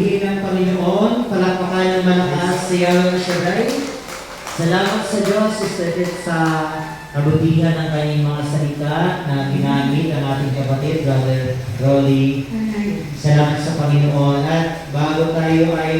purihin ng Panginoon, palakpakan ng malakas si Yahweh Shaddai. Salamat sa Diyos, Sister Edith, sa kabutihan ng kanyang mga salita na ginamit ang ating kapatid, Brother Rolly. Salamat sa Panginoon. At bago tayo ay